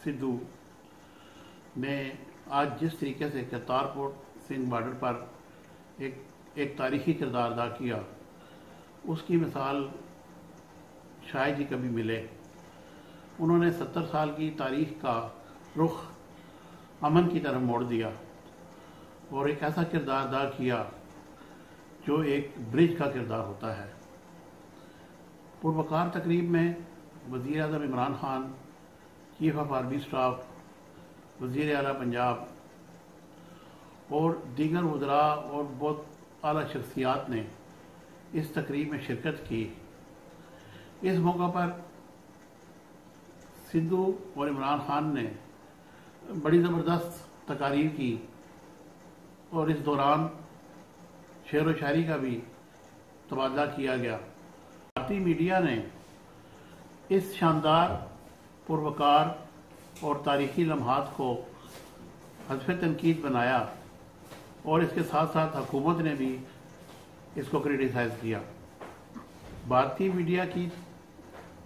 सिद्धू ने आज जिस तरीके से करतारपुर सिंध बॉर्डर पर एक तारीखी किरदार अदा किया, उसकी मिसाल शायद ही कभी मिले। उन्होंने 70 साल की तारीख का रुख अमन की तरफ मोड़ दिया और एक ऐसा किरदार अदा किया जो एक ब्रिज का किरदार होता है। पुरवकार तकरीब में वज़ीर आज़म Imran Khan, chief of army staff, वज़ीर आला पंजाब और दीगर वज़रा और बहुत आला शख्सियात ने इस तकरीब में शिरकत की। इस मौका पर सिद्धू और इमरान खान ने बड़ी ज़बरदस्त तकारीर की और इस दौरान शेर व शायरी का भी तबादला किया गया। भारतीय मीडिया ने इस शानदार पुरवकार और तारीखी लम्हात को हज़फ तनकीद बनाया और इसके साथ साथ हुकूमत ने भी इसको क्रिटिसाइज़ किया। भारतीय मीडिया की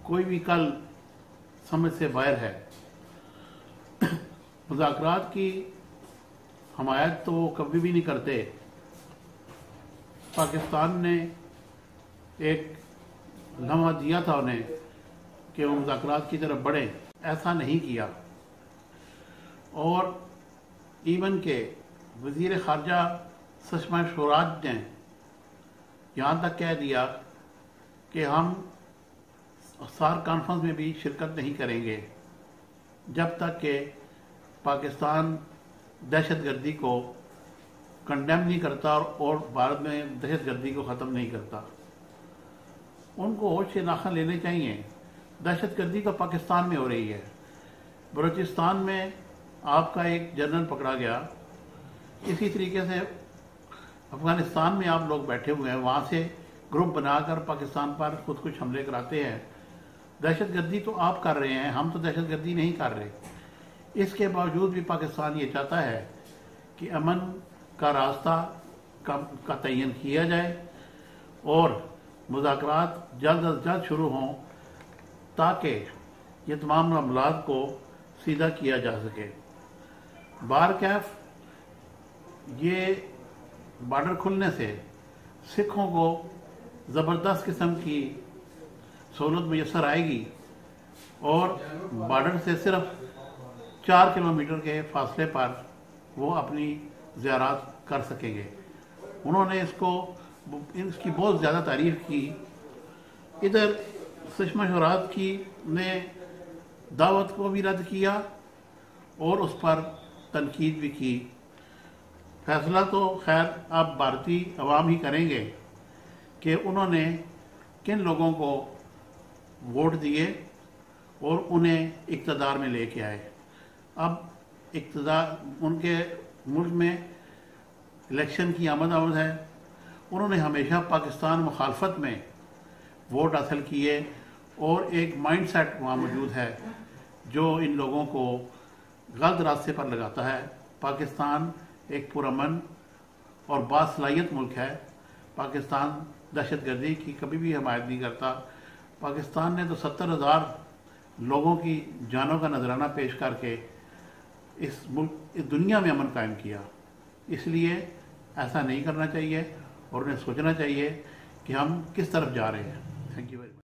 कोई भी कल समझ से बाहर है। मुज़ाकरात की हमायत तो वो कभी भी नहीं करते। पाकिस्तान ने एक लम्हा दिया था उन्हें कि वो मुज़ाकरात की तरफ बढ़े, ऐसा नहीं किया। और इवन के वज़ीर ख़ारजा सुषमा स्वराज ने यहाँ तक कह दिया कि हम सार्क कॉन्फ्रेंस में भी शिरकत नहीं करेंगे जब तक कि पाकिस्तान दहशतगर्दी को कंडेम नहीं करता और भारत में दहशतगर्दी को ख़त्म नहीं करता। उनको होश से नाखन लेने चाहिए। दहशतगर्दी तो पाकिस्तान में हो रही है। बलूचिस्तान में आपका एक जनरल पकड़ा गया। इसी तरीके से अफ़गानिस्तान में आप लोग बैठे हुए हैं, वहाँ से ग्रुप बनाकर पाकिस्तान पर खुद कुछ हमले कराते हैं। दहशतगर्दी तो आप कर रहे हैं, हम तो दहशतगर्दी नहीं कर रहे। इसके बावजूद भी पाकिस्तान ये चाहता है कि अमन का रास्ता का तयन किया जाए और मुज़ाकरात जल्द अज जल्द शुरू हों ताकि ये तमाम मामलात को सीधा किया जा सके। बार कैफ ये बॉर्डर खुलने से सिखों को ज़बरदस्त किस्म की सहूलत मैसर आएगी और बॉर्डर से सिर्फ 4 किलोमीटर के फासले पर वो अपनी ज़ियारत कर सकेंगे। उन्होंने इसकी बहुत ज़्यादा तारीफ़ की। इधर सुषमा स्वराज की ने दावत को भी रद्द किया और उस पर तनकीद भी की। फैसला तो खैर अब भारतीय अवाम ही करेंगे कि उन्होंने किन लोगों को वोट दिए और उन्हें इक़्तिदार में लेके आए। अब इक़्तिदार उनके मुल्क में इलेक्शन की आमद है। उन्होंने हमेशा पाकिस्तान मुखालफत में वोट हासिल किए और एक माइंडसेट वहाँ मौजूद है जो इन लोगों को गलत रास्ते पर लगाता है। पाकिस्तान एक पुरअमन और बासलाहियत मुल्क है। पाकिस्तान दहशतगर्दी की कभी भी हमायत नहीं करता। पाकिस्तान ने तो 70,000 लोगों की जानों का नजराना पेश करके इस दुनिया में अमन कायम किया। इसलिए ऐसा नहीं करना चाहिए और उन्हें सोचना चाहिए कि हम किस तरफ जा रहे हैं। Thank you very much.